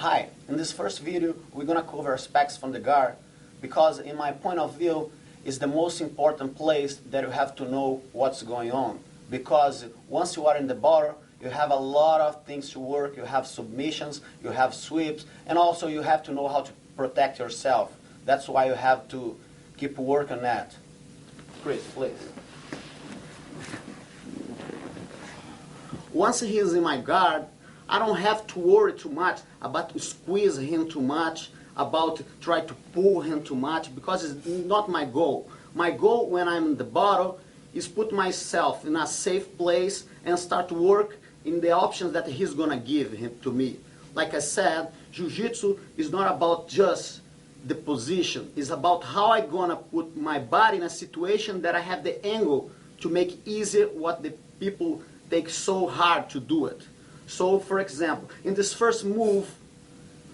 Hi, in this first video we're going to cover aspects from the guard because in my point of view is the most important place that you have to know what's going on, because once you are in the bottle you have a lot of things to work. You have submissions, you have sweeps, and also you have to know how to protect yourself. That's why you have to keep working on that. Chris, please. Once he is in my guard, I don't have to worry too much about squeeze him too much, about try to pull him too much, because it's not my goal. My goal when I'm in the bottle is put myself in a safe place and start to work in the options that he's gonna give him to me. Like I said, Jiu-Jitsu is not about just the position. It's about how I'm gonna put my body in a situation that I have the angle to make easier what the people take so hard to do it. So, for example, in this first move,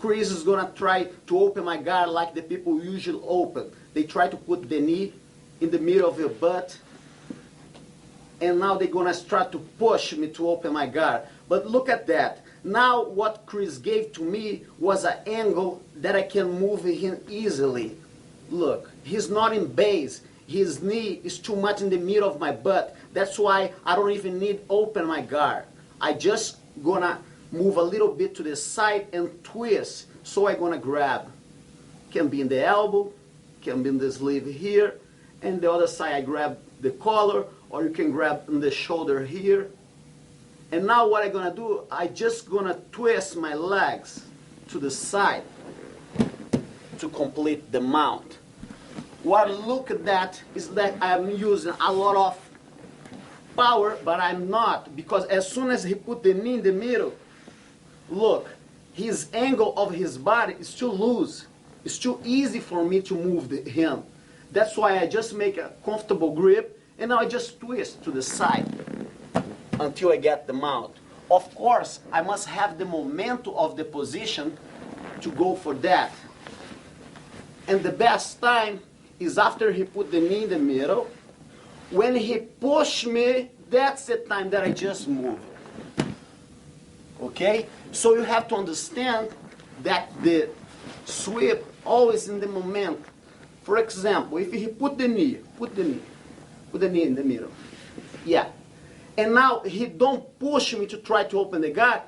Chris is gonna try to open my guard like the people usually open. They try to put the knee in the middle of your butt, and now they're gonna start to push me to open my guard. But look at that. Now what Chris gave to me was an angle that I can move him easily. Look, he's not in base. His knee is too much in the middle of my butt. That's why I don't even need open my guard. I just gonna move a little bit to the side and twist. So I'm gonna grab. Can be in the elbow, can be in the sleeve here, and the other side I grab the collar, or you can grab in the shoulder here. And now what I'm gonna do, I just gonna twist my legs to the side to complete the mount. What look at that is that I'm using a lot of power, but I'm not, because as soon as he put the knee in the middle, look, his angle of his body is too loose. It's too easy for me to move him. That's why I just make a comfortable grip, and now I just twist to the side until I get the mount. Of course, I must have the momentum of the position to go for that. And the best time is after he put the knee in the middle. When he push me, that's the time that I just move. Okay? So you have to understand that the sweep always in the moment. For example, if he put the knee in the middle. Yeah. And now he don't push me to try to open the guard.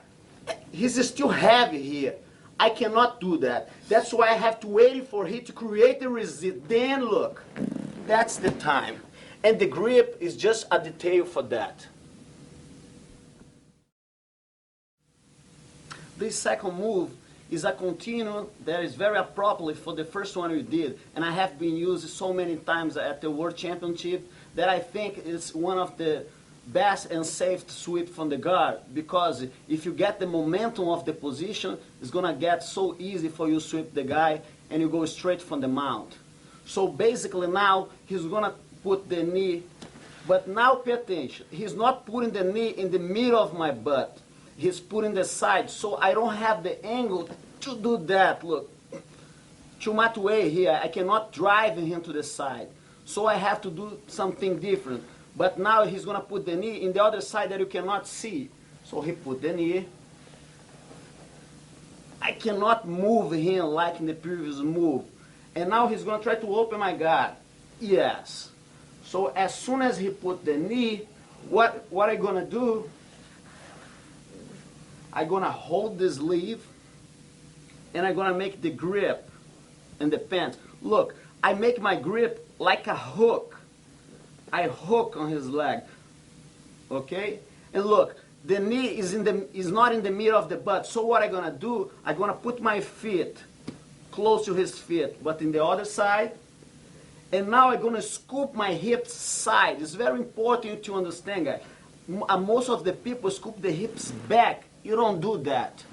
He's still heavy here. I cannot do that. That's why I have to wait for him to create the resist. Then look, that's the time. And the grip is just a detail for that. This second move is a continuum that is very appropriate for the first one we did. And I have been used so many times at the World Championship that I think it's one of the best and safe sweep from the guard, because if you get the momentum of the position, it's gonna get so easy for you to sweep the guy and you go straight from the mount. So basically now he's gonna put the knee, but now pay attention, he's not putting the knee in the middle of my butt, he's putting the side, so I don't have the angle to do that. Look, too much weight here, I cannot drive him to the side, so I have to do something different. But now he's going to put the knee in the other side that you cannot see. So he put the knee. I cannot move him like in the previous move. And now he's going to try to open my guard. Yes. So as soon as he put the knee, what I'm going to do, I'm going to hold the sleeve and I'm going to make the grip in the pants. Look, I make my grip like a hook. I hook on his leg, okay? And look, the knee is not in the middle of the butt. So what I'm gonna do? I'm gonna put my feet close to his feet, but in the other side. And now I'm gonna scoop my hips side. It's very important to understand, guys. Most of the people scoop the hips back. You don't do that.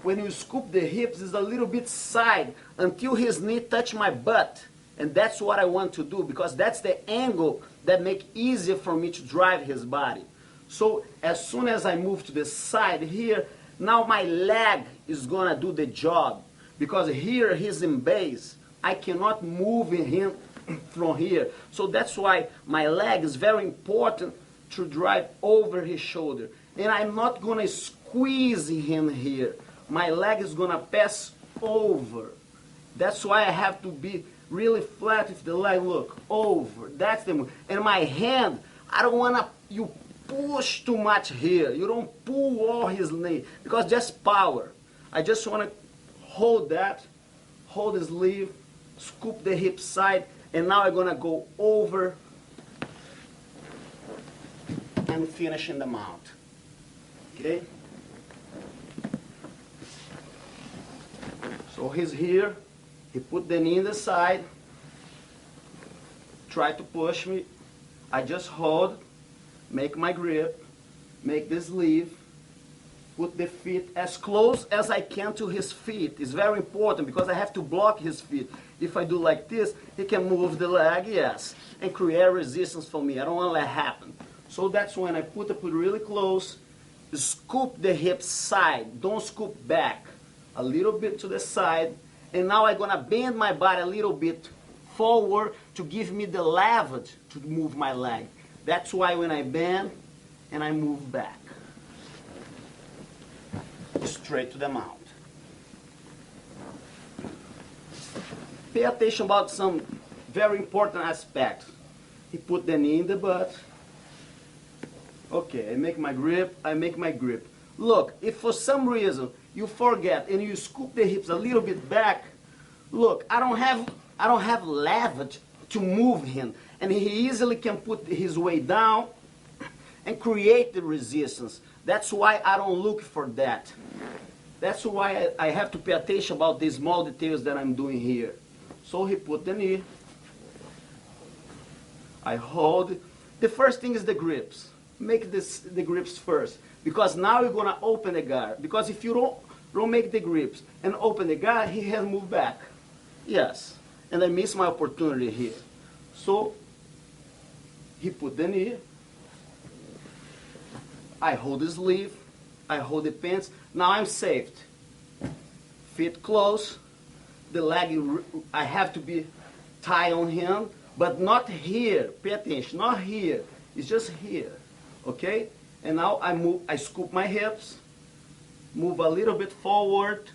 When you scoop the hips, it's a little bit side until his knee touch my butt. And that's what I want to do, because that's the angle that make easier for me to drive his body. So as soon as I move to the side here, now my leg is gonna do the job, because here he's in base. I cannot move him from here. So that's why my leg is very important to drive over his shoulder. And I'm not gonna squeeze him here. my leg is gonna pass over. That's why I have to be really flat with the leg. Look, over. That's the move. And my hand, I don't wanna you push too much here. You don't pull all his knee because just power. I just wanna hold that, hold the sleeve, scoop the hip side, and now I'm gonna go over and finish in the mount. Okay? So he's here, he put the knee in the side, try to push me, I just hold, make my grip, make the sleeve, put the feet as close as I can to his feet. It's very important because I have to block his feet. If I do like this, he can move the leg, yes, and create resistance for me. I don't want to let it happen. So that's when I put really close, scoop the hip side, don't scoop back. A little bit to the side, and now I'm gonna bend my body a little bit forward to give me the leverage to move my leg. That's why when I bend and I move back, straight to the mount. Pay attention about some very important aspects. He put the knee in the butt. Okay, I make my grip, I make my grip. Look, if for some reason you forget and you scoop the hips a little bit back, look, I don't have leverage to move him, and he easily can put his weight down and create the resistance. That's why I don't look for that. That's why I have to pay attention about these small details that I'm doing here. So he put the knee, I hold. The first thing is the grips. Make the grips first, because now you're gonna open the guard. Because if you don't make the grips and open the guard, he has moved back. Yes, and I miss my opportunity here. So he put the knee, I hold the sleeve, I hold the pants. Now I'm safe. Feet close, the leg, I have to be tight on him, but not here. Pay attention, not here. It's just here. Okay? And now I scoop my hips, move a little bit forward,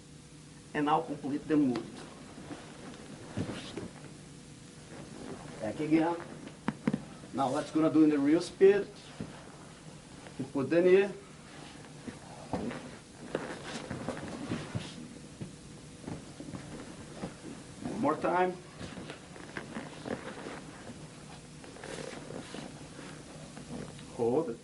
and now complete the move. Back again. Now what's gonna do in the real speed? You put the knee. One more time. Hold it.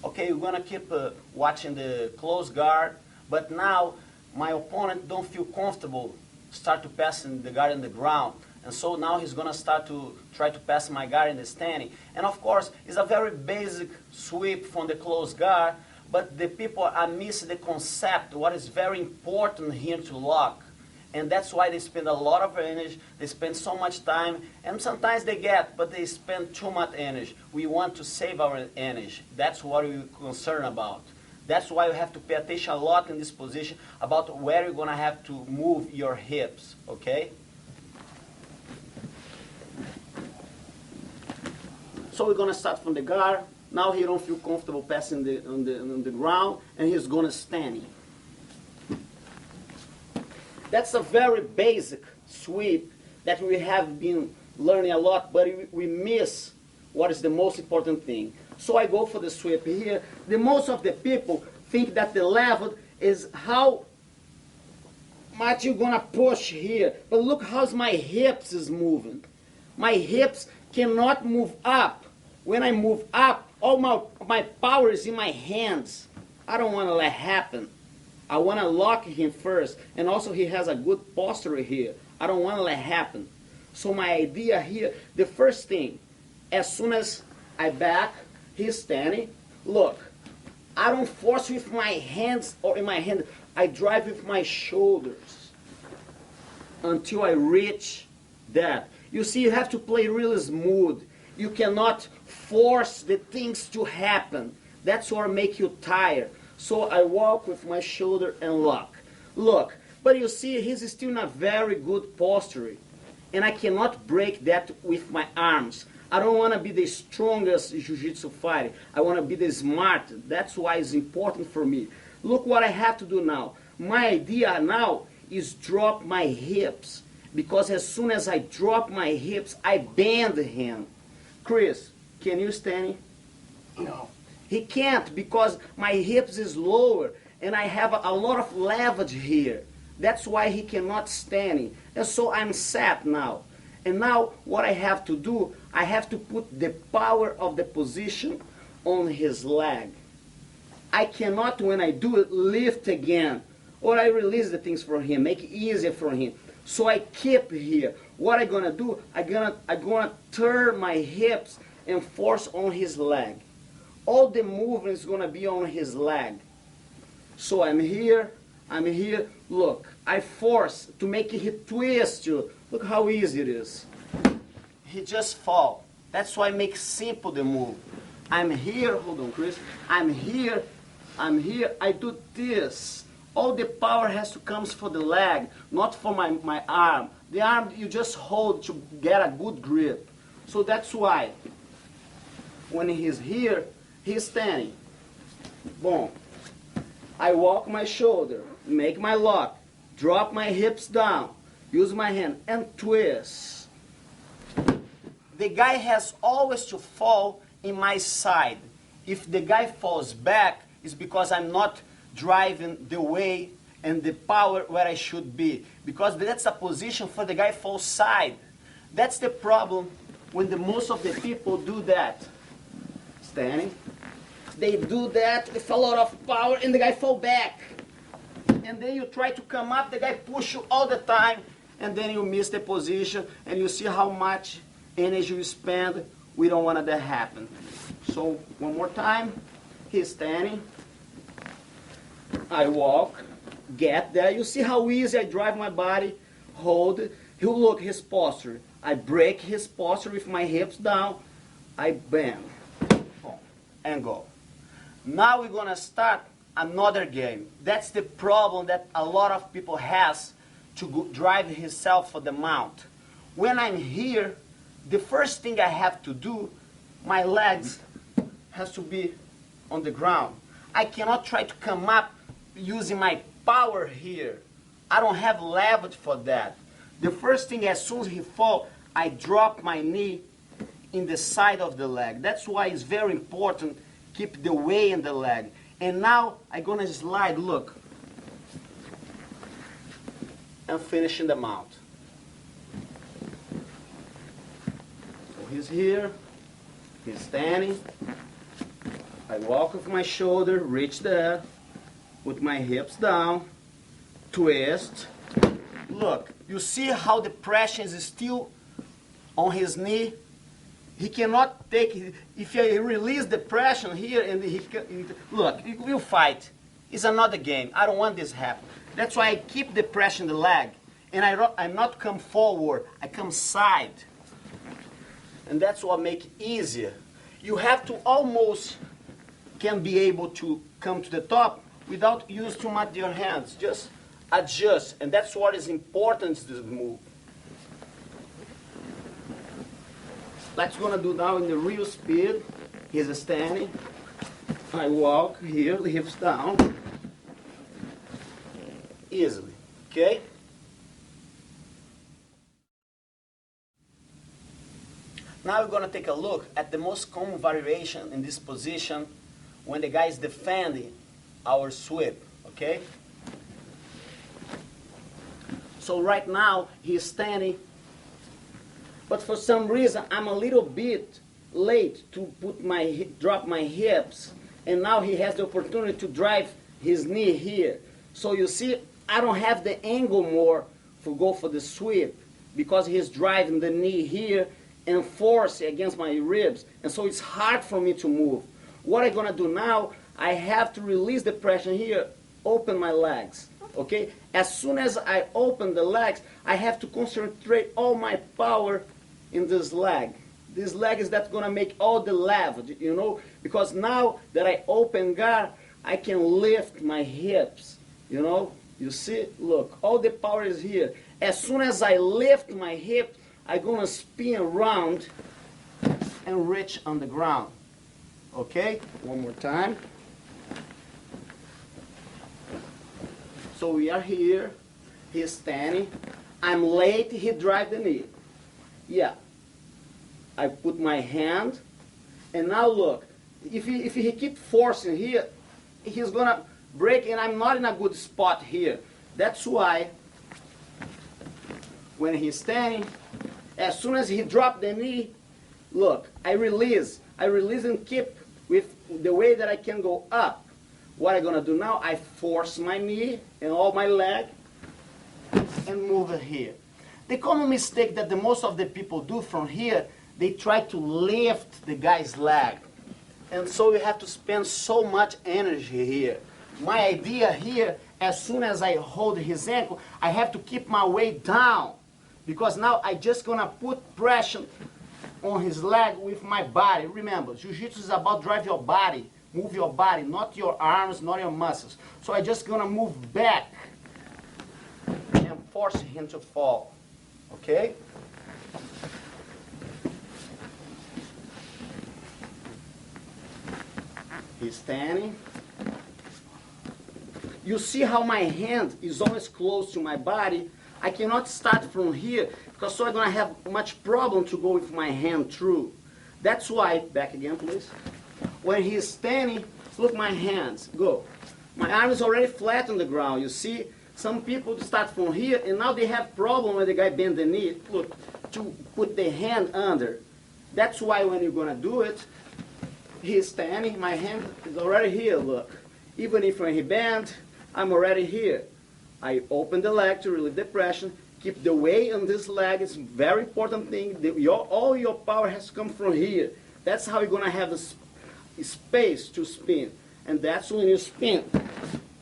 Okay, we're gonna keep watching the close guard, but now my opponent don't feel comfortable start to pass in the guard in the ground, and so now he's gonna start to try to pass my guard in the standing. And of course, it's a very basic sweep from the close guard, but the people are missing the concept, what is very important here to lock. And that's why they spend a lot of energy, they spend so much time, and sometimes they get, but they spend too much energy. We want to save our energy. That's what we're concerned about. That's why you have to pay attention a lot in this position about where you're going to have to move your hips, okay? So we're going to start from the guard. Now he don't feel comfortable passing on the ground, and he's going to stand. That's a very basic sweep that we have been learning a lot, but we miss what is the most important thing. So I go for the sweep here. Most of the people think that the level is how much you're gonna push here. But look how my hips is moving. My hips cannot move up. When I move up, all my power is in my hands. I don't want to let it happen. I want to lock him first, and also he has a good posture here. I don't want to let it happen. So my idea here, the first thing, as soon as I back, he's standing. Look, I don't force with my hands or in my hand. I drive with my shoulders until I reach that. You see, you have to play really smooth. You cannot force the things to happen. That's what make you tired. So I walk with my shoulder and lock. Look, but you see, he's still in a very good posture. And I cannot break that with my arms. I don't want to be the strongest jiu-jitsu fighter. I want to be the smart. That's why it's important for me. Look what I have to do now. My idea now is drop my hips. Because as soon as I drop my hips, I bend him. Chris, can you stand? No. He can't because my hips is lower and I have a lot of leverage here. That's why he cannot stand. And so I'm sat now. And now what I have to do, I have to put the power of the position on his leg. I cannot, when I do it, lift again. Or I release the things for him, make it easier for him. So I keep here. What I'm gonna do, I'm gonna turn my hips and force on his leg. All the movement is gonna be on his leg. So I'm here. Look, I force to make it twist you. Look how easy it is. He just fall. That's why I make simple the move. I'm here, hold on, Chris. I'm here, I do this. All the power has to come for the leg, not for my arm. The arm you just hold to get a good grip. So that's why when he's here, he's standing. Boom. I walk my shoulder, make my lock, drop my hips down, use my hand, and twist. The guy has always to fall in my side. If the guy falls back, it's because I'm not driving the way and the power where I should be. Because that's a position for the guy fall side. That's the problem when most of the people do that. Standing. They do that with a lot of power and the guy fall back. And then you try to come up, the guy push you all the time, and then you miss the position, and you see how much energy you spend. We don't want that to happen. So one more time, he's standing. I walk, get there. You see how easy I drive my body, hold it. You look his posture. I break his posture with my hips down. I bend, and go. Now we're gonna start another game. That's the problem that a lot of people has to drive himself for the mount. When I'm here, the first thing I have to do, my legs has to be on the ground. I cannot try to come up using my power here. I don't have leverage for that. The first thing, as soon as he fall, I drop my knee in the side of the leg. That's why it's very important keep the weight in the leg. And now I'm gonna slide, look, and finish in the mount. So he's here, he's standing. I walk with my shoulder, reach there, put my hips down, twist. Look, you see how the pressure is still on his knee? He cannot take, if I release the pressure here, and look, we'll fight. It's another game. I don't want this to happen. That's why I keep the pressure in the leg. And I not come forward, I come side. And that's what makes it easier. You have to almost can be able to come to the top without using too much your hands. Just adjust. And that's what is important to this move. That's gonna do now in the real speed. He's standing. I walk here, the hips down. Easily, okay? Now we're gonna take a look at the most common variation in this position when the guy is defending our sweep, okay? So right now, he's standing. But for some reason, I'm a little bit late to drop my hips. And now he has the opportunity to drive his knee here. So you see, I don't have the angle more to go for the sweep because he's driving the knee here and force against my ribs. And so it's hard for me to move. What I'm gonna do now, I have to release the pressure here, open my legs, okay? As soon as I open the legs, I have to concentrate all my power in this leg. This leg is that's gonna make all the leverage, you know, because now that I open guard, I can lift my hips, you know. You see, look, all the power is here. As soon as I lift my hip, I'm gonna spin around and reach on the ground. Okay, one more time. So we are here, he's standing, I'm late, he drive the knee. Yeah, I put my hand, and now look, if he keep forcing here, he's gonna break, and I'm not in a good spot here. That's why, when he's standing, as soon as he drop the knee, look, I release and keep with the way that I can go up. What I'm gonna do now, I force my knee and all my leg and move it here. The common mistake that the most of the people do from here, they try to lift the guy's leg. And so you have to spend so much energy here. My idea here, as soon as I hold his ankle, I have to keep my weight down. Because now I just gonna put pressure on his leg with my body. Remember, Jiu-Jitsu is about drive your body. Move your body, not your arms, not your muscles. So I'm just gonna move back and force him to fall. Okay? He's standing. You see how my hand is always close to my body? I cannot start from here because so I'm gonna have much problem to go with my hand through. That's why, back again please. When he's standing, look my hands, go. My arm is already flat on the ground, you see? Some people start from here and now they have problem when the guy bend the knee, look, to put the hand under. That's why when you're gonna do it, he's standing, my hand is already here, look. Even if when he bend, I'm already here. I open the leg to relieve the pressure, keep the weight on this leg, it's a very important thing. All your power has to come from here. That's how you're gonna have the space to spin. And that's when you spin.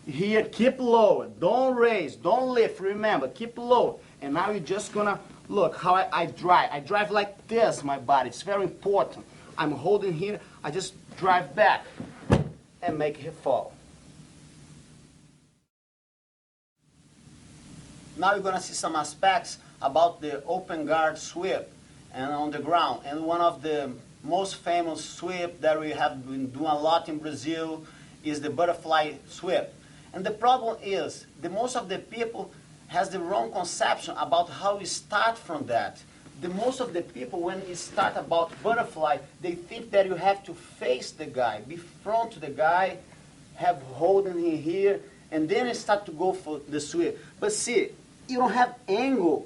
Here, keep low, don't raise, don't lift, remember, keep low. And now you're just gonna, look how I drive. I drive like this, my body, it's very important. I'm holding here, I just drive back and make it fall. Now you're gonna see some aspects about the open guard sweep and on the ground. And one of the most famous sweep that we have been doing a lot in Brazil is the butterfly sweep. And the problem is, the most of the people has the wrong conception about how we start from that. The most of the people, when you start about butterfly, they think that you have to face the guy, be front to the guy, have holding him here, and then you start to go for the sweep. But see, you don't have angle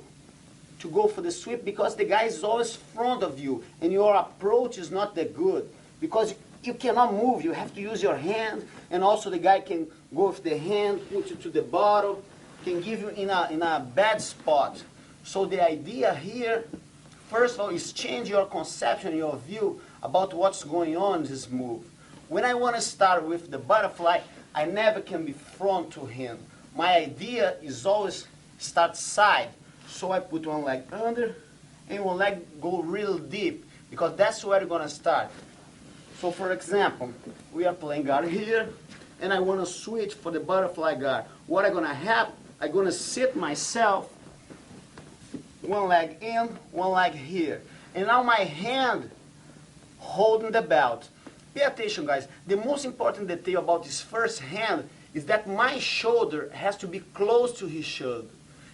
to go for the sweep because the guy is always front of you and your approach is not that good because you cannot move. You have to use your hand, and also the guy can go with the hand, put you to the bottom, can give you in a bad spot. So the idea here, first of all, is change your conception, your view about what's going on in this move. When I want to start with the butterfly, I never can be front to him. My idea is always start side. So I put one leg under and one leg go real deep because that's where you're going to start. So for example, we are playing guard here and I want to switch for the butterfly guard. What I'm going to have, I'm going to sit myself, one leg in, one leg here. And now my hand holding the belt. Pay attention guys, the most important detail about this first hand is that my shoulder has to be close to his shoulder.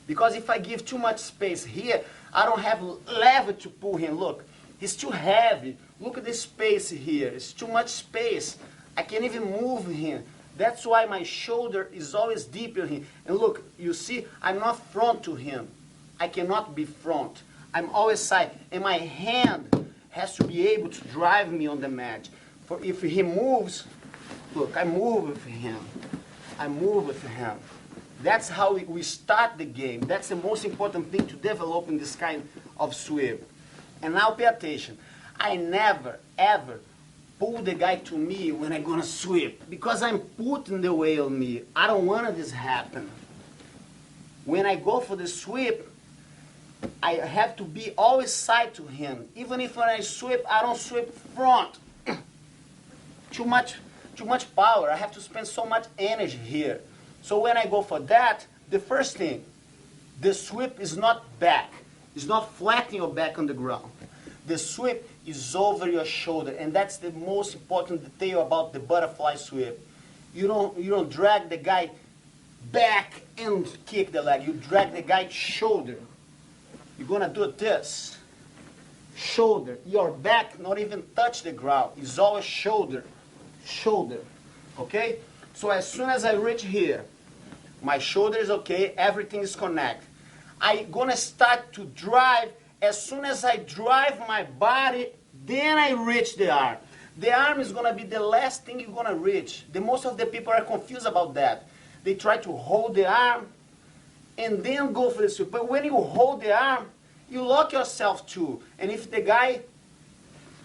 Because if I give too much space here, I don't have lever to pull him. Look, he's too heavy. Look at the space here. It's too much space. I can't even move him. That's why my shoulder is always deep in him. And look, you see, I'm not front to him. I cannot be front. I'm always side. And my hand has to be able to drive me on the mat. For if he moves, look, I move with him. I move with him. That's how we start the game. That's the most important thing to develop in this kind of sweep. And now pay attention. I never, ever pull the guy to me when I'm going to sweep. Because I'm putting the weight on me. I don't want this to happen. When I go for the sweep, I have to be always side to him. Even if when I sweep, I don't sweep front. Too much power. I have to spend so much energy here. So when I go for that, the first thing, the sweep is not back. It's not flattening your back on the ground. The sweep is over your shoulder, and that's the most important detail about the butterfly sweep. You don't drag the guy back and kick the leg. You drag the guy's shoulder. You're gonna do this. Shoulder. Your back not even touch the ground. It's always shoulder. Shoulder. Okay? So as soon as I reach here, my shoulder is okay, everything is connected. I'm gonna start to drive. As soon as I drive my body, then I reach the arm. The arm is gonna be the last thing you're gonna reach. Most of the people are confused about that. They try to hold the arm and then go for the sweep. But when you hold the arm, you lock yourself too. And if the guy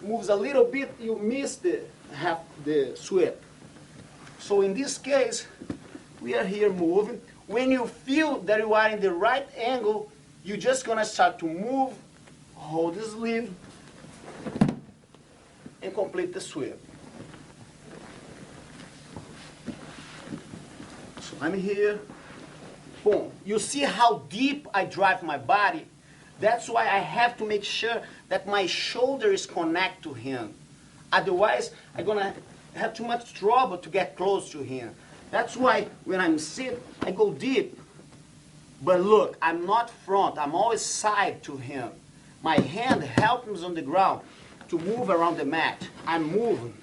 moves a little bit, you miss the sweep. So in this case, we are here moving. When you feel that you are in the right angle, you're just gonna start to move, hold the sleeve, and complete the sweep. So I'm here, boom. You see how deep I drive my body? That's why I have to make sure that my shoulder is connected to him. Otherwise, I'm gonna have too much trouble to get close to him. That's why when I'm sitting, I go deep. But look, I'm not front, I'm always side to him. My hand helps him on the ground to move around the mat. I'm moving,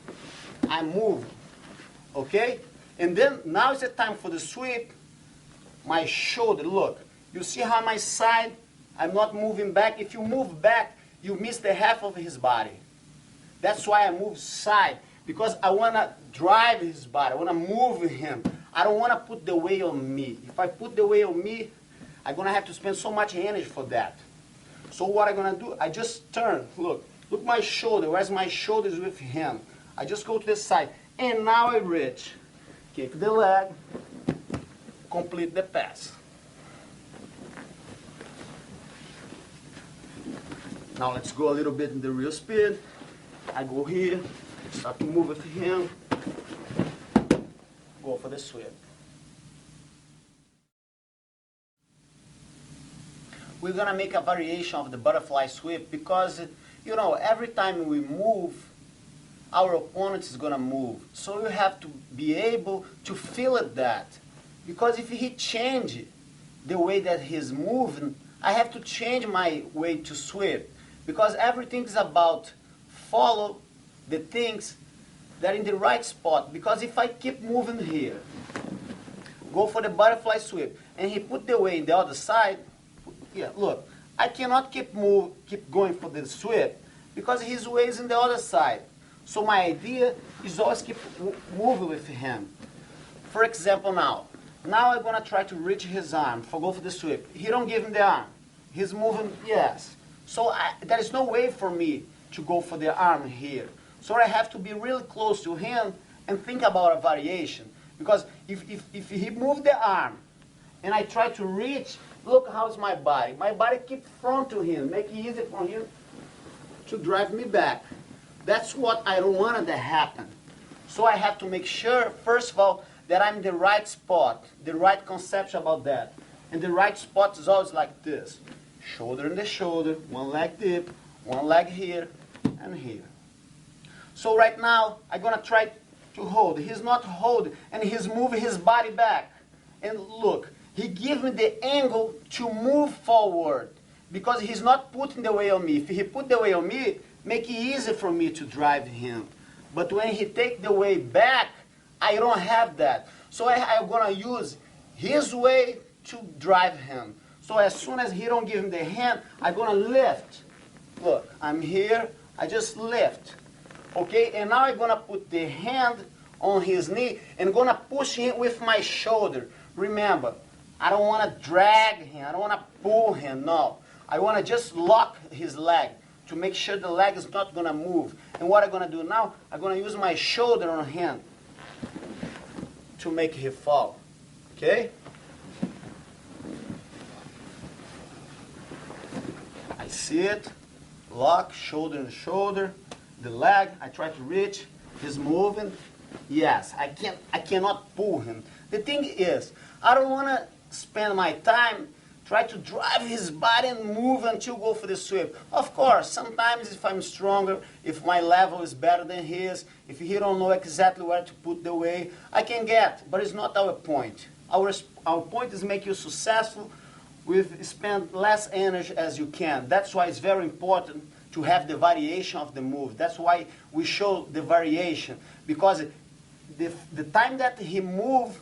okay? And then now is the time for the sweep. My shoulder, look, you see how my side, I'm not moving back. If you move back, you miss the half of his body. That's why I move side, because I want to drive his body. I want to move him. I don't want to put the weight on me. If I put the weight on me, I'm going to have to spend so much energy for that. So what I'm going to do, I just turn. Look my shoulder. Where's my shoulders with him? I just go to the side. And now I reach. Kick the leg. Complete the pass. Now let's go a little bit in the real speed. I go here, start to move with him, go for the sweep. We're gonna make a variation of the butterfly sweep because, you know, every time we move, our opponent is gonna move. So you have to be able to feel it that. Because if he change the way that he's moving, I have to change my way to sweep. Because everything is about follow the things that are in the right spot. Because if I keep moving here, go for the butterfly sweep, and he put the weight in the other side, yeah, look, I cannot keep going for the sweep because his weight is in the other side. So my idea is always keep moving with him. For example, now I'm gonna try to reach his arm for go for the sweep. He don't give him the arm. He's moving, yes. So there is no way for me to go for the arm here. So I have to be really close to him and think about a variation. Because if he moved the arm and I try to reach, look how's my body. My body keep front to him, make it easy for him to drive me back. That's what I don't want to happen. So I have to make sure, first of all, that I'm in the right spot, the right conception about that. And the right spot is always like this. Shoulder in the shoulder, one leg deep, one leg here, and here. So right now, I'm going to try to hold. He's not holding, and he's moving his body back. And look, he gives me the angle to move forward, because he's not putting the weight on me. If he put the weight on me, make it easy for me to drive him. But when he take the weight back, I don't have that. So I'm going to use his weight to drive him. So as soon as he don't give him the hand, I'm going to lift. Look, I'm here, I just lift. Okay, and now I'm going to put the hand on his knee and going to push him with my shoulder. Remember, I don't want to drag him, I don't want to pull him, no. I want to just lock his leg to make sure the leg is not going to move. And what I'm going to do now, I'm going to use my shoulder on him to make him fall. Okay? I see it, lock, shoulder and shoulder, the leg, I try to reach, he's moving. Yes, I cannot pull him. The thing is, I don't want to spend my time Try to drive his body and move until go for the sweep. Of course, sometimes if I'm stronger, if my level is better than his, if he don't know exactly where to put the weight, I can get, but it's not our point. Our point is make you successful with spend less energy as you can. That's why it's very important to have the variation of the move. That's why we show the variation, because the time that he move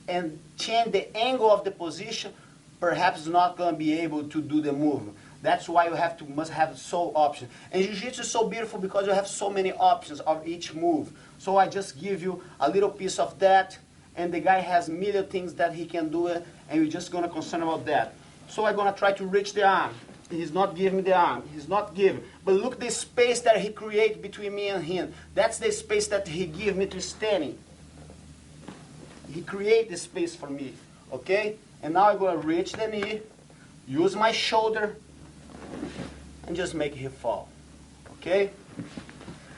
and change the angle of the position, perhaps not going to be able to do the movement. That's why you must have so options. And Jiu-Jitsu is so beautiful because you have so many options of each move. So I just give you a little piece of that, and the guy has million things that he can do, and you're just going to concern about that. So I'm going to try to reach the arm. He's not giving me the arm. He's not giving. But look the space that he creates between me and him. That's the space that he gives me to standing. He creates the space for me. Okay? And now I'm going to reach the knee, use my shoulder, and just make him fall. Okay?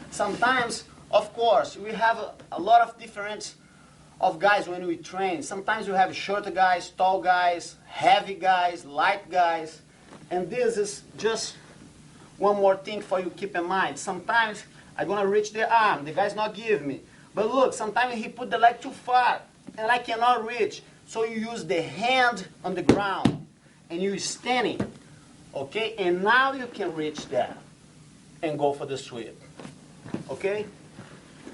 Sometimes, of course, we have a lot of difference of guys when we train. Sometimes we have short guys, tall guys, heavy guys, light guys. And this is just one more thing for you to keep in mind. Sometimes I'm going to reach the arm. The guy's not giving me. But look, sometimes he put the leg too far, and I cannot reach. So you use the hand on the ground, and you're standing, okay? And now you can reach that and go for the sweep, okay?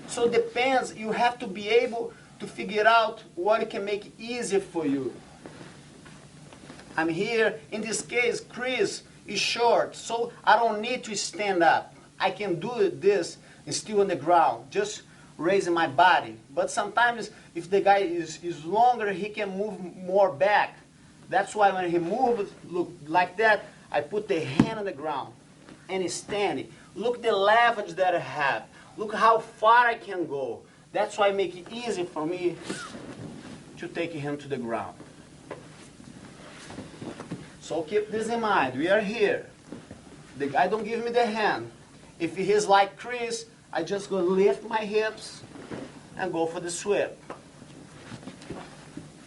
So it depends. You have to be able to figure out what can make it easier for you. I'm here. In this case, Chris is short, so I don't need to stand up. I can do this and still on the ground, just raising my body. But sometimes if the guy is longer, he can move more back. That's why when he moves, look like that, I put the hand on the ground and he's standing. Look the leverage that I have. Look how far I can go. That's why I make it easy for me to take him to the ground. So keep this in mind. We are here. The guy don't give me the hand. If he's like Chris, I just go lift my hips and go for the sweep.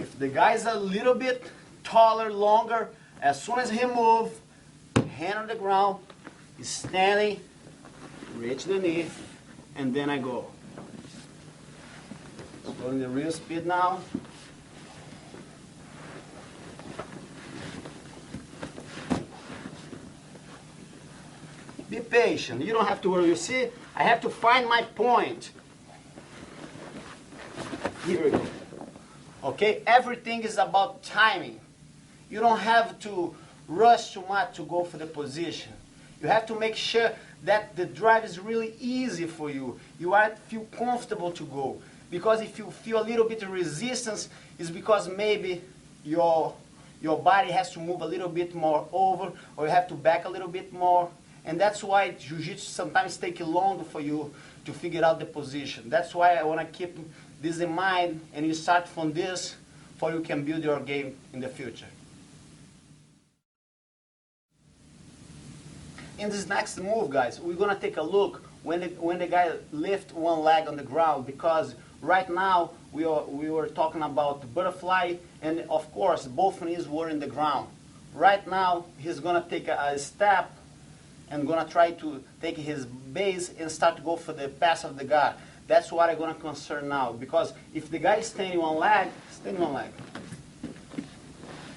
If the guy's a little bit taller, longer, as soon as he moves, hand on the ground, he's standing, reach the knee, and then I go. Going the real speed now. Be patient. You don't have to worry. You see, I have to find my point. Here we go. Okay? Everything is about timing. You don't have to rush too much to go for the position. You have to make sure that the drive is really easy for you. You feel comfortable to go. Because if you feel a little bit of resistance, it's because maybe your body has to move a little bit more over, or you have to back a little bit more. And that's why Jiu-Jitsu sometimes takes longer for you to figure out the position. That's why I want to keep this in mind, and you start from this, for you can build your game in the future. In this next move, guys, we're going to take a look when the guy lifts one leg on the ground, because right now we were talking about the butterfly, and of course both knees were in the ground. Right now he's going to take a step and going to try to take his base and start to go for the pass of the guard. That's what I'm going to concern now, because if the guy is standing one leg,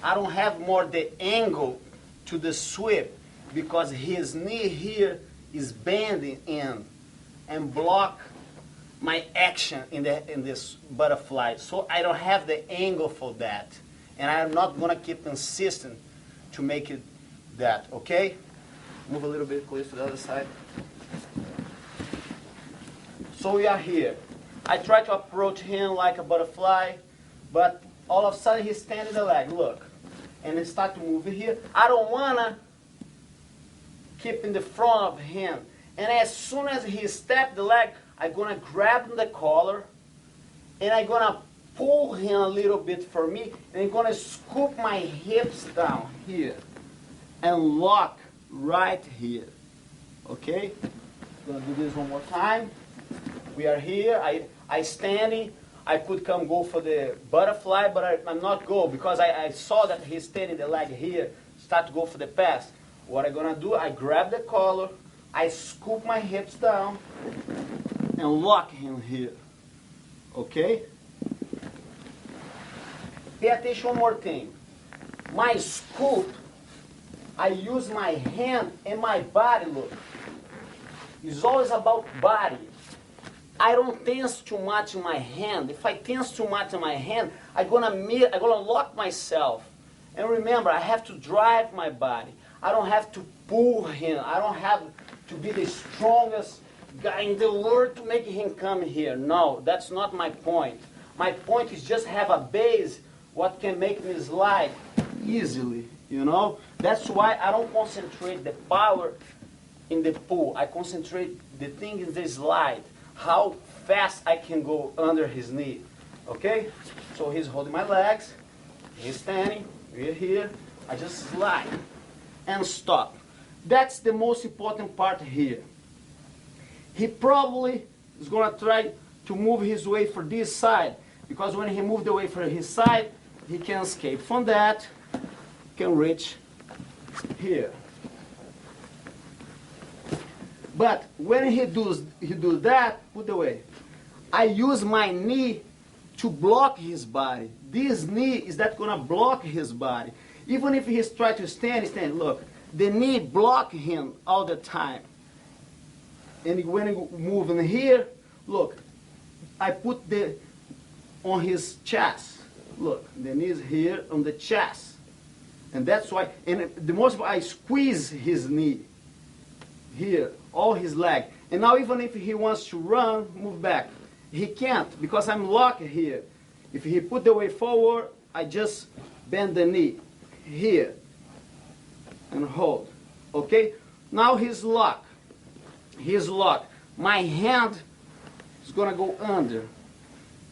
I don't have more the angle to the sweep, because his knee here is bending in and block my action in this butterfly. So I don't have the angle for that. And I'm not going to keep insisting to make it that, okay? Move a little bit closer to the other side. So we are here. I try to approach him like a butterfly, but all of a sudden he's standing the leg, look. And he start to move here. I don't want to keep in the front of him. And as soon as he steps the leg, I'm going to grab the collar, and I'm going to pull him a little bit for me, and I'm going to scoop my hips down here and lock right here. Okay? I'm going to do this one more time. We are here. I standing. I could come go for the butterfly, but I'm not go because I saw that he's standing the leg here, start to go for the pass. What I'm gonna do, I grab the collar, I scoop my hips down, and lock him here, okay? Pay attention one more thing. My scoop, I use my hand and my body, look. It's always about body. I don't tense too much in my hand. If I tense too much in my hand, I'm gonna lock myself. And remember, I have to drive my body. I don't have to pull him. I don't have to be the strongest guy in the world to make him come here. No, that's not my point. My point is just have a base what can make me slide easily, you know? That's why I don't concentrate the power in the pull. I concentrate the thing in the slide, how fast I can go under his knee, okay? So he's holding my legs, he's standing, we're here, I just slide and stop. That's the most important part here. He probably is gonna try to move his way for this side, because when he moved away for his side, he can escape from that, can reach here. But when he does that, put away. I use my knee to block his body. This knee is that gonna block his body. Even if he's trying to stand, look, the knee block him all the time. And when he move in here, look, I put on his chest. Look, the knee is here on the chest. And that's why, and the most I squeeze his knee here, all his leg. And now even if he wants to run, move back, he can't because I'm locked here. If he put the way forward, I just bend the knee here and hold. Okay? Now he's locked. He's locked. My hand is gonna go under.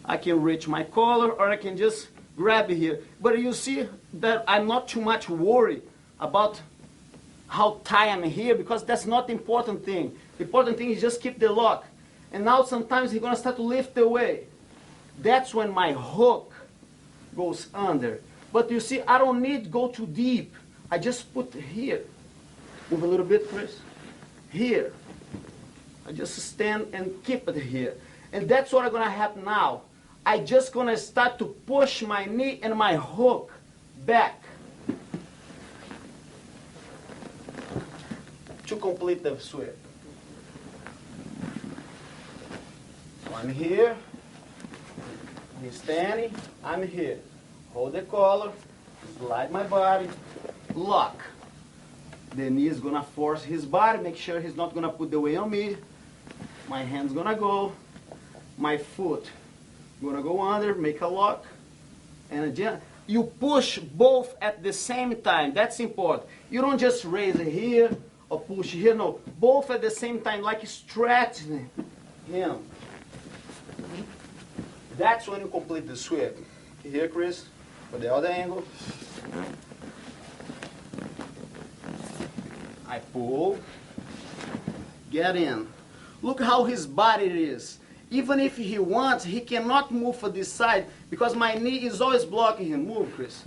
I can reach my collar or I can just grab it here. But you see that I'm not too much worried about how tight I'm here because that's not the important thing. The important thing is just keep the lock. And now sometimes he's gonna start to lift away. That's when my hook goes under. But you see, I don't need to go too deep. I just put here. Move a little bit, Chris. Here. I just stand and keep it here. And that's what gonna happen now. I just gonna start to push my knee and my hook back to complete the sweep. So I'm here, he's standing, I'm here. Hold the collar, slide my body, lock. The knee is gonna force his body, make sure he's not gonna put the weight on me. My hand's gonna go, my foot gonna go under, make a lock, and again, you push both at the same time. That's important. You don't just raise it here or push here, no. Both at the same time, like stretching him. That's when you complete the sweep. Here, Chris, for the other angle. I pull, get in. Look how his body is. Even if he wants, he cannot move for this side because my knee is always blocking him. Move, Chris.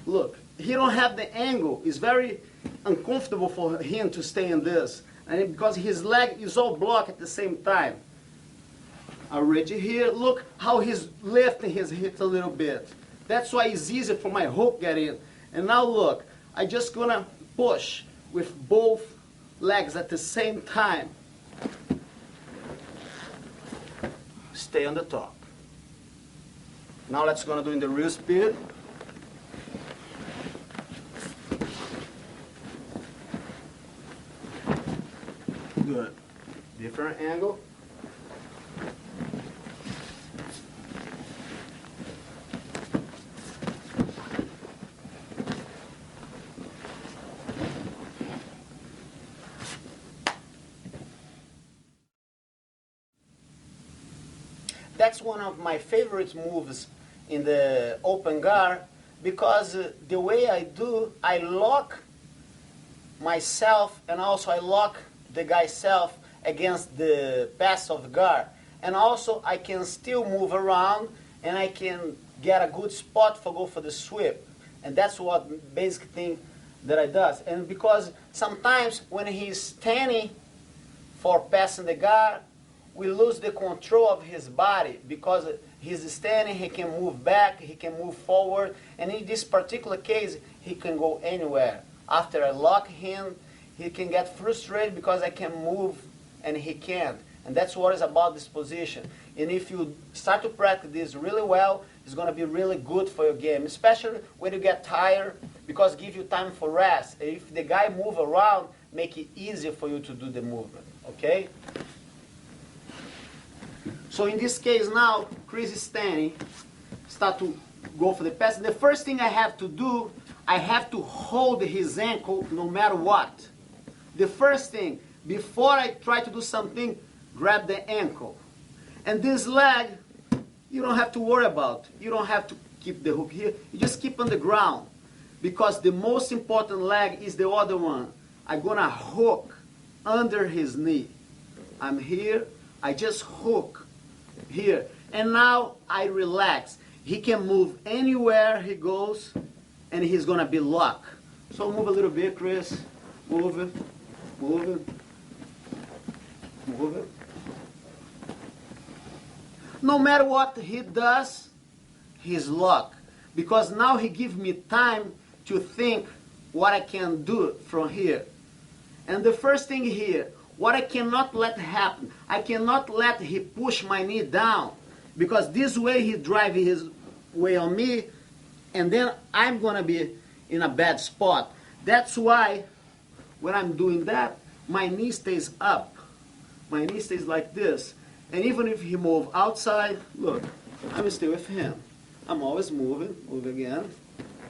Look, he don't have the angle. It's very uncomfortable for him to stay in this. And because his leg is all blocked at the same time. I reach it here. Look how he's lifting his hips a little bit. That's why it's easier for my hook get in. And now look, I just gonna push with both legs at the same time. Stay on the top. Now let's gonna do in the real speed. Good. Different angle. That's one of my favorite moves in the open guard because the way I do, I lock myself and also I lock the guy's self against the pass of guard. And also I can still move around and I can get a good spot for go for the sweep. And that's what basic thing that I does. And because sometimes when he's standing for passing the guard, we lose the control of his body because he's standing, he can move back, he can move forward, and in this particular case, he can go anywhere. After I lock him, he can get frustrated because I can move and he can't. And that's what is about this position. And if you start to practice this really well, it's going to be really good for your game, especially when you get tired, because give you time for rest. If the guy move around, make it easier for you to do the movement, okay? So in this case now, Chris is standing, start to go for the pass. The first thing I have to do, I have to hold his ankle no matter what. The first thing, before I try to do something, grab the ankle. And this leg, you don't have to worry about. You don't have to keep the hook here. You just keep on the ground. Because the most important leg is the other one. I'm going to hook under his knee. I'm here. I just hook here. And now I relax. He can move anywhere he goes, and he's going to be locked. So move a little bit, Chris. Move it. Move it. Move it. No matter what he does, he's locked. Because now he gives me time to think what I can do from here. And the first thing here, what I cannot let happen, I cannot let he push my knee down. Because this way he drive his way on me, and then I'm going to be in a bad spot. That's why when I'm doing that, my knee stays up. My knee stays like this. And even if he move outside, look, I'm still with him. I'm always moving. Move again.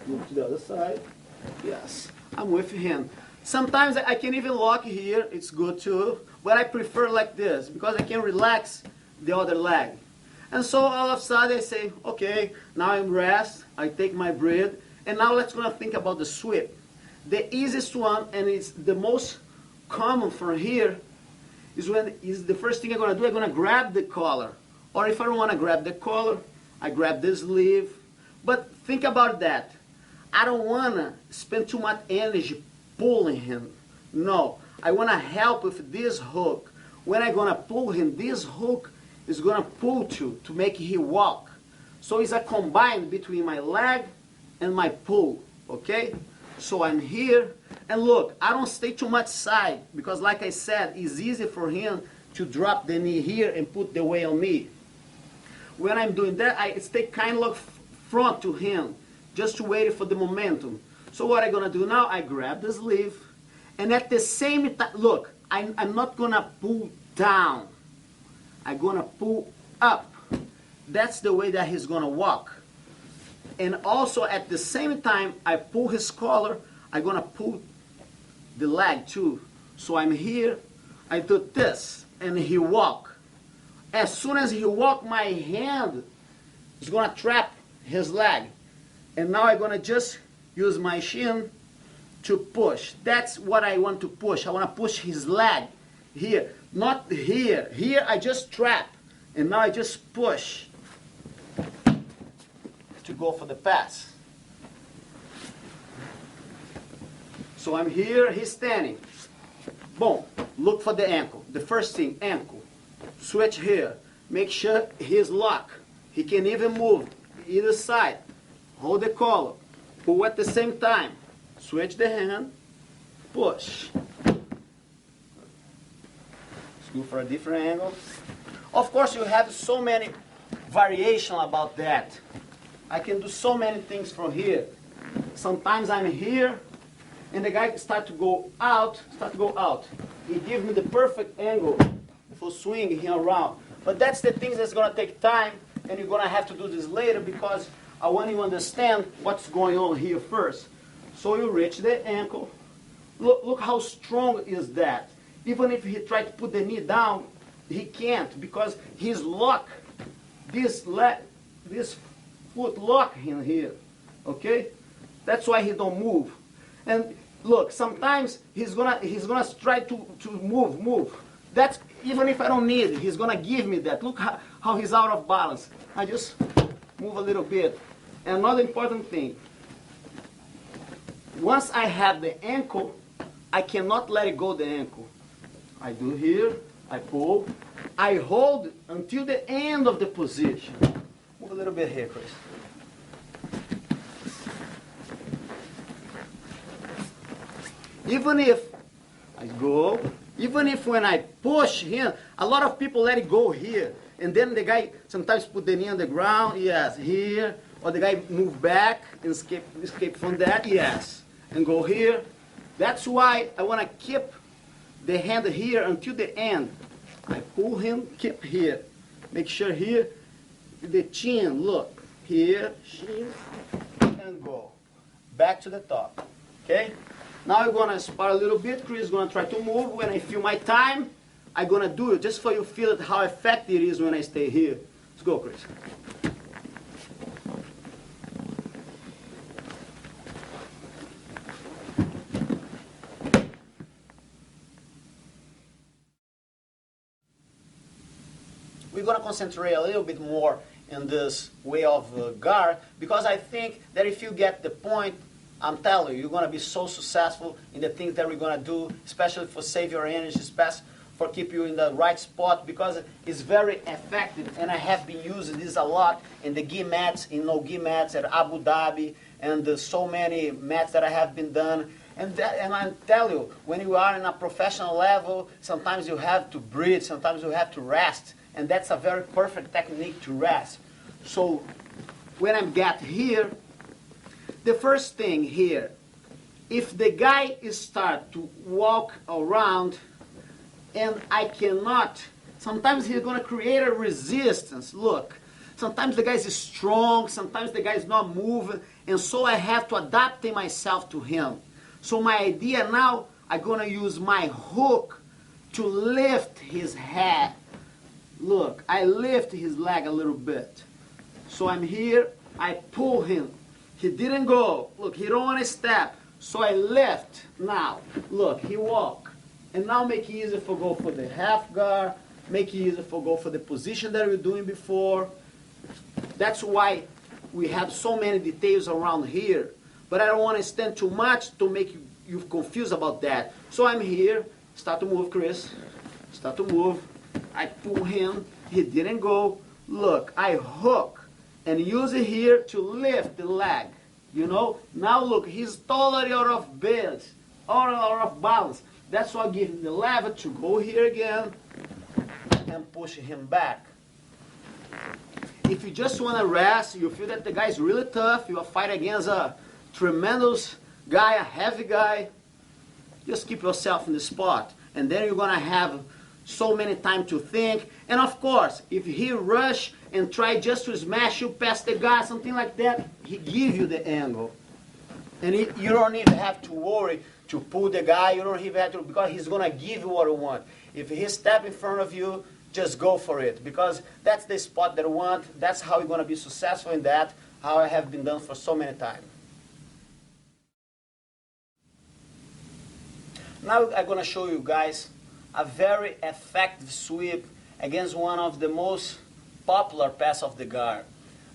Move to the other side. Yes, I'm with him. Sometimes I can even lock here. It's good too. But I prefer like this because I can relax the other leg. And so all of a sudden I say, okay, now I'm rest. I take my breath. And now let's gonna think about the sweep. The easiest one, and it's the most common from here, is the first thing I'm going to do. I'm going to grab the collar. Or if I don't want to grab the collar, I grab the sleeve. But think about that. I don't want to spend too much energy pulling him. No. I want to help with this hook. When I'm going to pull him, this hook is going to pull to make him walk. So it's a combine between my leg and my pull. Okay? So I'm here. And look, I don't stay too much side because like I said, it's easy for him to drop the knee here and put the weight on me. When I'm doing that, I stay kind of front to him just to wait for the momentum. So what I'm going to do now, I grab the sleeve and at the same time, look, I'm not going to pull down. I'm going to pull up. That's the way that he's going to walk. And also at the same time, I pull his collar, I'm going to pull the leg too. So I'm here, I do this, and he walk. As soon as he walk, my hand is going to trap his leg. And now I'm going to just use my shin to push. That's what I want to push. I want to push his leg here, not here. Here I just trap, and now I just push to go for the pass. So I'm here, he's standing. Boom, look for the ankle. The first thing, ankle. Switch here. Make sure he's locked. He can even move either side. Hold the collar. Pull at the same time. Switch the hand. Push. Let's go for a different angle. Of course, you have so many variations about that. I can do so many things from here. Sometimes I'm here, and the guy start to go out. He gives me the perfect angle for swinging him around. But that's the things that's going to take time, and you're going to have to do this later because I want you to understand what's going on here first. So you reach the ankle. Look how strong is that. Even if he tries to put the knee down, he can't because he's locked. This foot lock him here. Okay? That's why he don't move. And look, sometimes he's gonna try to move. That's even if I don't need it, he's gonna give me that. Look how he's out of balance. I just move a little bit. And another important thing, once I have the ankle, I cannot let it go the ankle. I do here, I pull, I hold until the end of the position. Move a little bit here, Chris. Even if I go, even if when I push him, a lot of people let it go here. And then the guy sometimes put the knee on the ground, yes, here. Or the guy move back and escape from that, yes. And go here. That's why I want to keep the hand here until the end. I pull him, keep here. Make sure here, the chin, look. Here, chin, and go. Back to the top, okay? Now we're going to spar a little bit. Chris is going to try to move. When I feel my time, I'm going to do it just for you feel it, how effective it is when I stay here. Let's go, Chris. We're going to concentrate a little bit more in this way of guard, because I think that if you get the point, I'm telling you, you're going to be so successful in the things that we're going to do, especially for save your energy, especially for keep you in the right spot, because it's very effective. And I have been using this a lot in the gi mats, in no-gi mats at Abu Dhabi, and so many mats that I have been done. And I tell you, when you are in a professional level, sometimes you have to breathe, sometimes you have to rest. And that's a very perfect technique to rest. So when I get here, the first thing here, if the guy start to walk around and I cannot, sometimes he's going to create a resistance. Look, sometimes the guy is strong, sometimes the guy is not moving, and so I have to adapt myself to him. So my idea now, I'm going to use my hook to lift his head. Look, I lift his leg a little bit. So I'm here, I pull him. He didn't go. Look, he don't want to step. So I lift. Now, look, he walk. And now make it easier for go for the half guard. Make it easier for go for the position that we were doing before. That's why we have so many details around here. But I don't want to stand too much to make you confused about that. So I'm here. Start to move, Chris. Start to move. I pull him, he didn't go. Look, I hook and use it here to lift the leg. You know, now look, he's totally out of balance, out of balance. That's why I give him the lever to go here again and push him back. If you just want to rest, you feel that the guy is really tough, you are fighting against a tremendous guy, a heavy guy, just keep yourself in the spot. And then you're going to have so many time to think. And of course, if he rush and try just to smash you past the guy, something like that, he give you the angle. And you don't even have to worry to pull the guy, you don't even have to, because he's going to give you what you want. If he step in front of you, just go for it, because that's the spot that you want. That's how you're going to be successful in that, how I have been done for so many times. Now I'm going to show you guys a very effective sweep against one of the most popular pass of the guard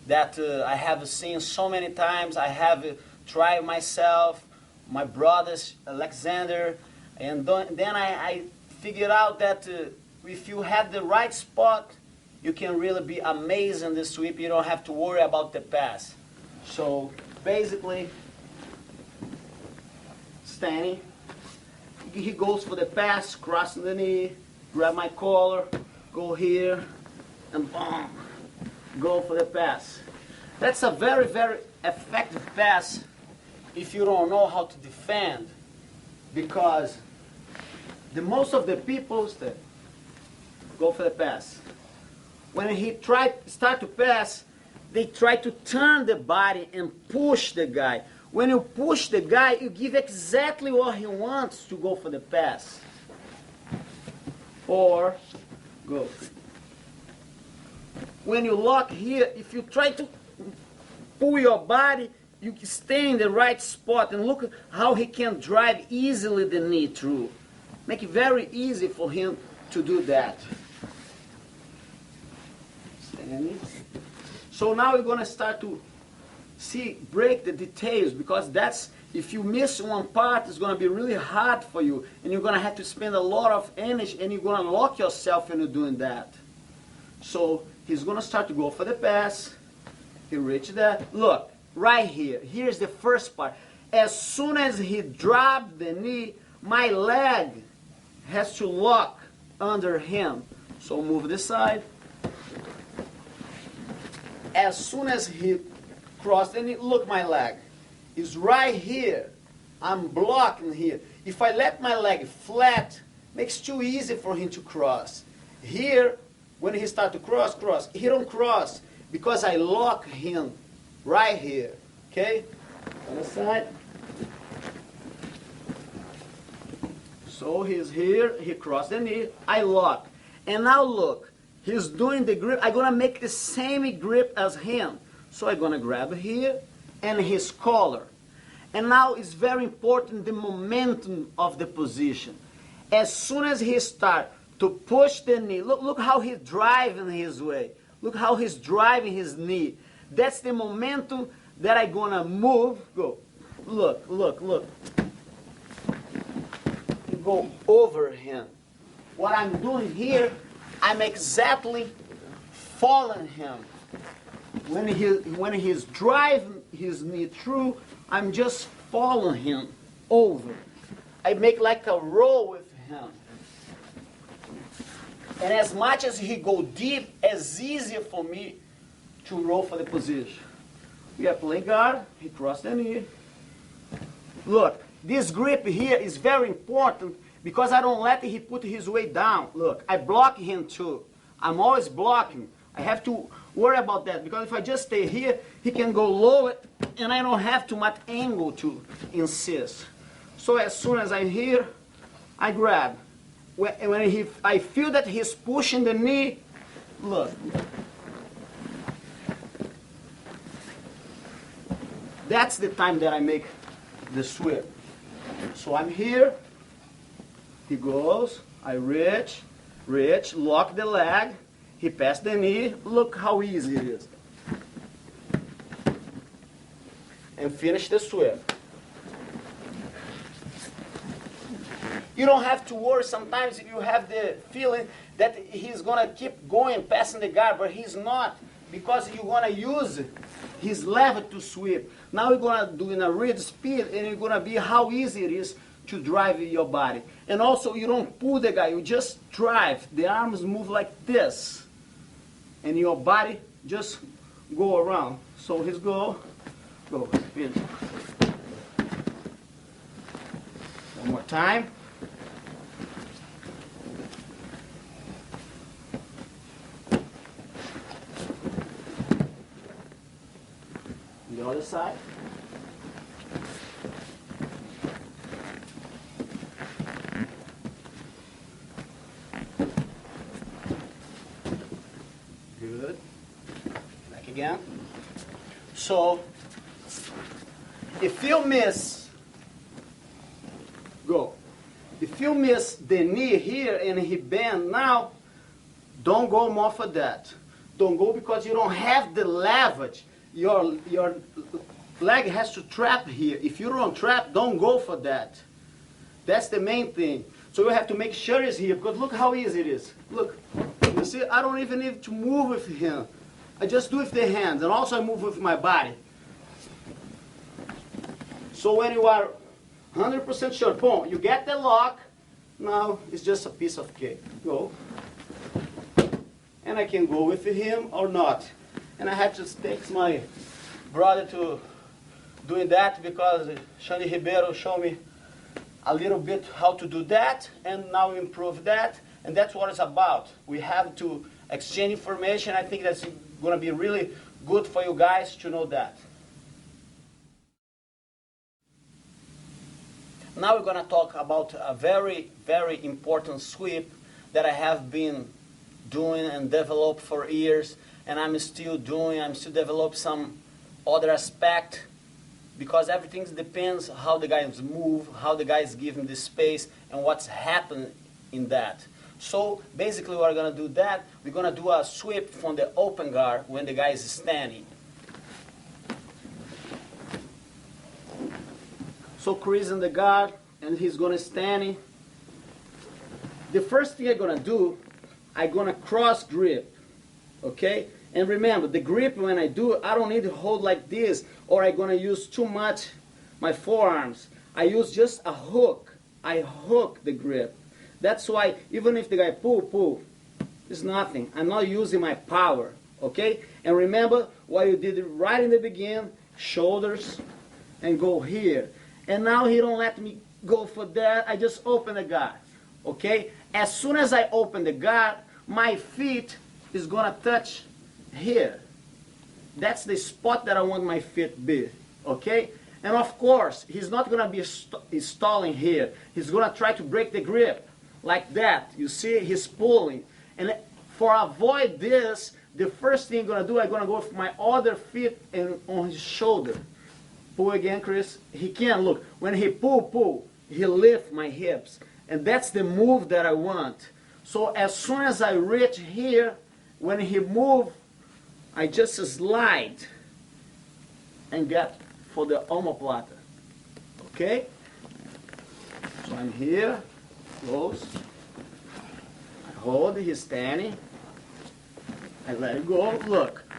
that I have seen so many times. I have tried myself, my brothers, Alexander, and then I figured out that if you have the right spot, you can really be amazing in the sweep. You don't have to worry about the pass. So basically, standing, he goes for the pass, crossing the knee, grab my collar, go here, and boom, go for the pass. That's a very, very effective pass if you don't know how to defend, because the most of the people go for the pass. When he start to pass, they try to turn the body and push the guy. When you push the guy, you give exactly what he wants to go for the pass. Or go. When you lock here, if you try to pull your body, you can stay in the right spot. And look how he can drive easily the knee through. Make it very easy for him to do that. Standing. So now we're going to start to break the details, because that's, if you miss one part, it's going to be really hard for you, and you're going to have to spend a lot of energy, and you're going to lock yourself into doing that. So he's going to start to go for the pass. He reached that. Look, right here. Here's the first part. As soon as he dropped the knee, my leg has to lock under him. So move this side. As soon as he crossed the knee, look, my leg is right here. I'm blocking here. If I let my leg flat, makes too easy for him to cross. Here, when he start to cross, he don't cross because I lock him right here. Okay? Other side. So he's here, he crossed the knee, I lock. And now look, he's doing the grip. I'm gonna make the same grip as him. So I'm gonna grab here and his collar. And now it's very important, the momentum of the position. As soon as he starts to push the knee, look how he's driving his way. Look how he's driving his knee. That's the momentum that I'm gonna move. Go. Look, look, look. Go over him. What I'm doing here, I'm exactly following him. When he's driving his knee through, I'm just following him over. I make like a roll with him. And as much as he go deep, as easier for me to roll for the position. We are playing guard, he crossed the knee. Look, this grip here is very important because I don't let him put his weight down. Look, I block him too. I'm always blocking. I have to worry about that because if I just stay here, he can go lower and I don't have too much angle to insist. So as soon as I'm here, I grab. When I feel that he's pushing the knee, look. That's the time that I make the sweep. So I'm here, he goes, I reach, lock the leg, he passed the knee, look how easy it is. And finish the sweep. You don't have to worry. Sometimes you have the feeling that he's going to keep going, passing the guard, but he's not, because you're going to use his lever to sweep. Now you're going to do in a real speed, and you're going to be how easy it is to drive your body. And also, you don't pull the guy, you just drive. The arms move like this, and your body just go around. So he's go, finish. One more time. The other side. Good. Back again. So, if you miss, go. If you miss the knee here and he bend now, don't go more for that. Don't go because you don't have the leverage. Your leg has to trap here. If you don't trap, don't go for that. That's the main thing. So you have to make sure it's here, because look how easy it is. Look, you see, I don't even need to move with him. I just do with the hands, and also I move with my body. So when you are 100% sure, boom, you get the lock, now it's just a piece of cake. Go. And I can go with him or not. And I had to take my brother to doing that because Xande Ribeiro showed me a little bit how to do that, and now we improve that, and that's what it's about. We have to exchange information. I think that's going to be really good for you guys to know that. Now we're going to talk about a very, very important sweep that I have been doing and developed for years, and I'm still developing some other aspect, because everything depends how the guys move, how the guys give him the space, and what's happened in that. So basically we're going to do that. We're going to do a sweep from the open guard when the guy is standing. So Chris in the guard, and he's going to standing. The first thing I'm going to do, I'm going to cross grip, okay? And remember, the grip when I do it, I don't need to hold like this, or I'm going to use too much my forearms. I use just a hook. I hook the grip. That's why even if the guy pull, it's nothing. I'm not using my power, okay? And remember what you did right in the beginning, shoulders, and go here. And now he don't let me go for that. I just open the guard, okay? As soon as I open the guard, my feet is gonna touch here. That's the spot that I want my feet to be, okay? And of course, he's not gonna be stalling here. He's gonna try to break the grip like that. You see, he's pulling. And for avoid this, the first thing I'm gonna do, I'm gonna go with my other feet and on his shoulder. Pull again, Chris. He can't look. When he pull, he lift my hips. And that's the move that I want. So as soon as I reach here, when he move, I just slide and get for the omoplata. Okay? So I'm here, close. I hold, he's standing. I let it go.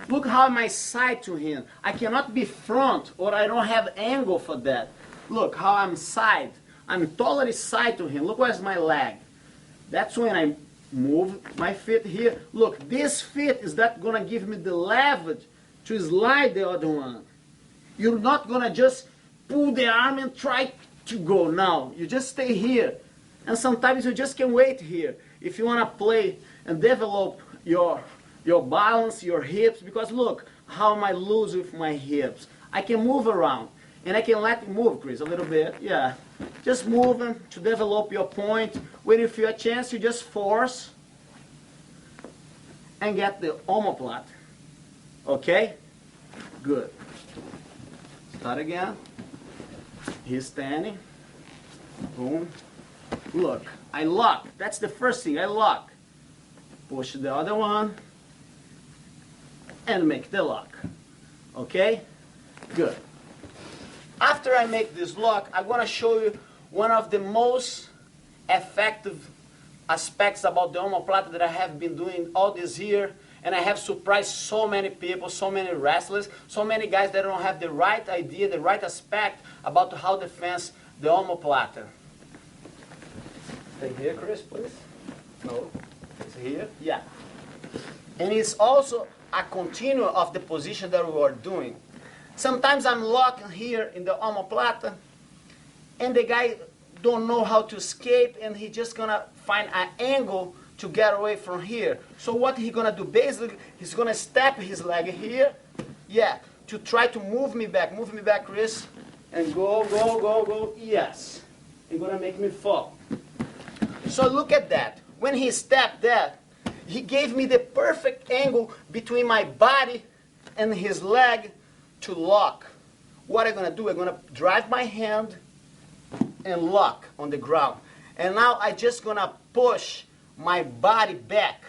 Look how am I side to him. I cannot be front, or I don't have angle for that. Look how I'm side. I'm totally side to him. Look where's my leg. That's when I move my feet here. Look, this feet is not gonna give me the leverage to slide the other one. You're not gonna just pull the arm and try to go. No, you just stay here. And sometimes you just can wait here. If you wanna play and develop your balance, your hips, because look how am I loose with my hips. I can move around, and I can let it move, Chris, a little bit, yeah. Just moving to develop your point. When you feel a chance, you just force and get the omoplata, okay? Good. Start again. He's standing, boom. Look, I lock, that's the first thing, I lock. Push the other one, and make the lock. Okay? Good. After I make this lock, I'm going to show you one of the most effective aspects about the omoplata that I have been doing all this year, and I have surprised so many people, so many wrestlers, so many guys that don't have the right idea, the right aspect about how to defend the omoplata. Stay here, Chris, please. No. It's here. Yeah. And it's also a continuum of the position that we are doing. Sometimes I'm locking here in the omoplata, and the guy don't know how to escape, and he just gonna find an angle to get away from here. So what he gonna do? Basically, he's gonna step his leg here, yeah, to try to move me back, Chris, and go, yes. He's gonna make me fall. So look at that. When he stepped that, he gave me the perfect angle between my body and his leg to lock. What I'm going to do, I'm going to drive my hand and lock on the ground. And now I'm just going to push my body back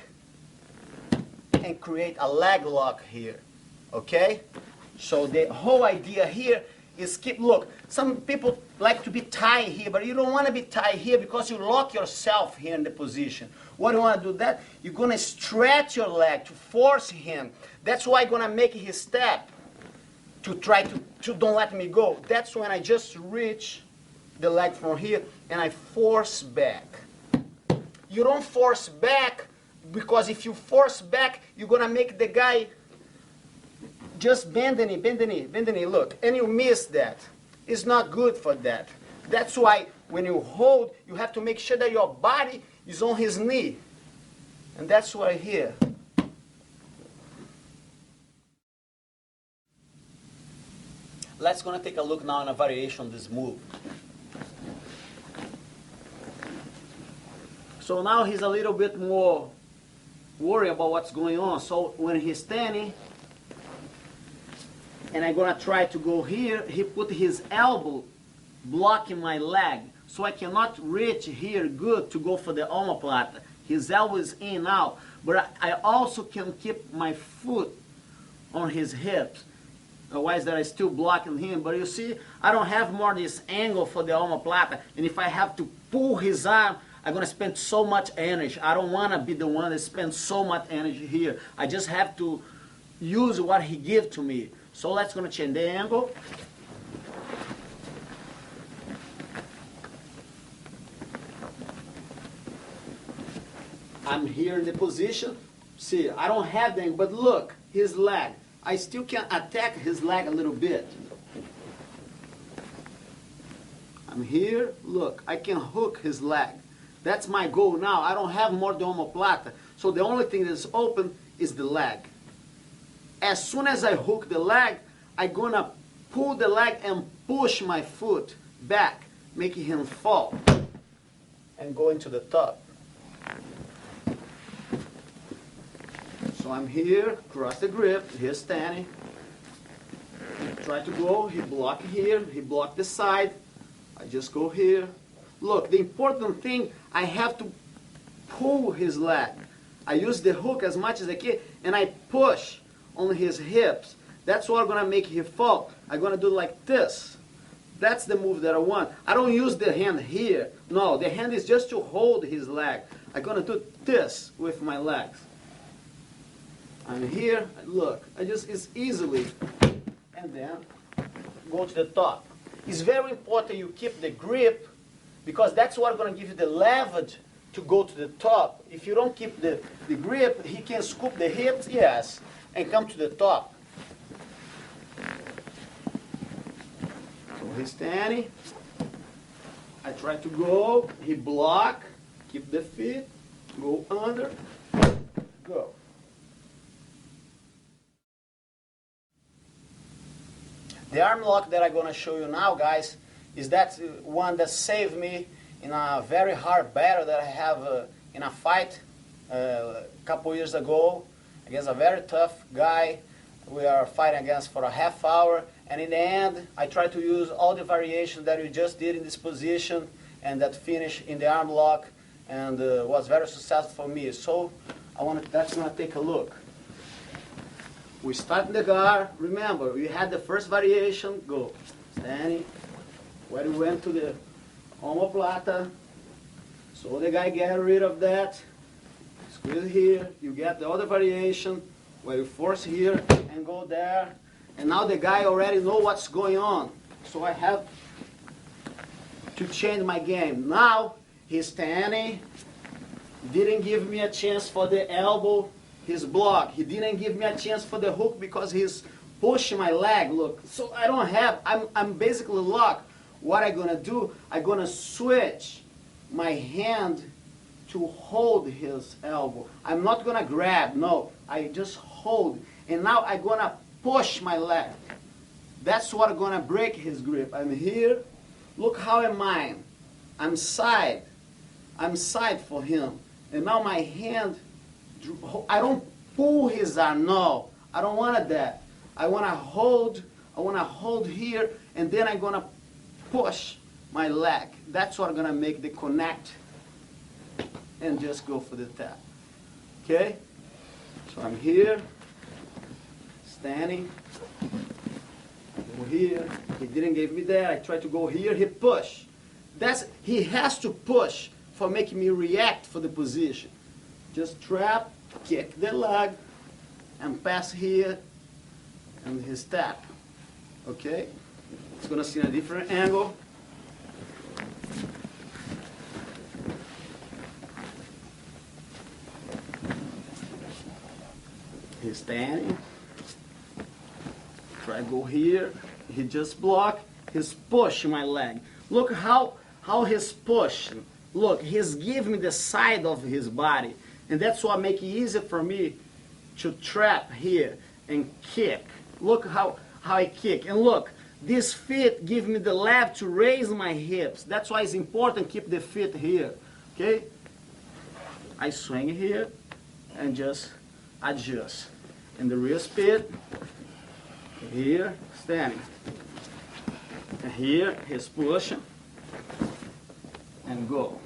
and create a leg lock here. Okay? So the whole idea here is look, some people like to be tied here, but you don't want to be tied here because you lock yourself here in the position. What do you want to do that? You're going to stretch your leg to force him. That's why I'm going to make his step to try to don't let me go. That's when I just reach the leg from here and I force back. You don't force back because if you force back, you're going to make the guy just bend the knee, look, and you miss that. It's not good for that. That's why when you hold, you have to make sure that your body is on his knee. And that's why here. Let's gonna take a look now on a variation of this move. So now he's a little bit more worried about what's going on. So when he's standing, and I'm going to try to go here, he put his elbow blocking my leg. So I cannot reach here good to go for the omoplata. His elbow is in now, but I also can keep my foot on his hips. Otherwise, that I still blocking him. But you see, I don't have more this angle for the omoplata. And if I have to pull his arm, I'm going to spend so much energy. I don't want to be the one that spends so much energy here. I just have to use what he gives to me. So let's going to change the angle. I'm here in the position. See, I don't have the angle, but look, his leg. I still can attack his leg a little bit. I'm here, look, I can hook his leg. That's my goal now. I don't have more the omoplata. So the only thing that's open is the leg. As soon as I hook the leg, I'm gonna pull the leg and push my foot back, making him fall and go into the top. So I'm here, cross the grip, he's standing. Try to go, he block here, he block the side. I just go here. Look, the important thing, I have to pull his leg. I use the hook as much as I can, and I push on his hips. That's what I'm gonna make him fall. I'm gonna do like this. That's the move that I want. I don't use the hand here. No, the hand is just to hold his leg. I'm gonna do this with my legs. I'm here, look, it's easily, and then go to the top. It's very important you keep the grip, because that's what's going to give you the leverage to go to the top. If you don't keep the grip, he can scoop the hips, yes, and come to the top. So he's standing. I try to go, he block, keep the feet, go under, go. The arm lock that I'm going to show you now, guys, is that one that saved me in a very hard battle that I have in a fight a couple years ago against a very tough guy. We are fighting against for a half hour, and in the end, I tried to use all the variations that we just did in this position and that finished in the arm lock, and was very successful for me. So that's going to take a look. We start in the guard. Remember, we had the first variation, go. Standing. Where we went to the omoplata. So the guy get rid of that. Squeeze here. You get the other variation, where you force here and go there. And now the guy already know what's going on. So I have to change my game. Now, he's standing. Didn't give me a chance for the elbow. His block. He didn't give me a chance for the hook because he's pushing my leg. Look, so I don't have, I'm basically locked. What I'm gonna do, I'm gonna switch my hand to hold his elbow. I'm not gonna grab, no, I just hold. And now I'm gonna push my leg. That's what's gonna break his grip. I'm here, look how am I? I'm side for him. And now my hand, I don't pull his arm, no. I don't want that. I want to hold here, and then I'm going to push my leg. That's what I'm going to make the connect and just go for the tap. Okay? So I'm here, standing, go here. He didn't give me that. I tried to go here, he pushed. He has to push for making me react for the position. Just trap, kick the leg, and pass here, and his tap. Okay? It's going to see a different angle. He's standing. Try to go here. He just block. He's pushing my leg. Look how he's pushing. Look, he's giving me the side of his body. And that's what makes it easier for me to trap here and kick. Look how I kick. And look, this feet give me the left to raise my hips. That's why it's important to keep the feet here. Okay? I swing here and just adjust. And the real speed, here, standing. And here, he's pushing. And go.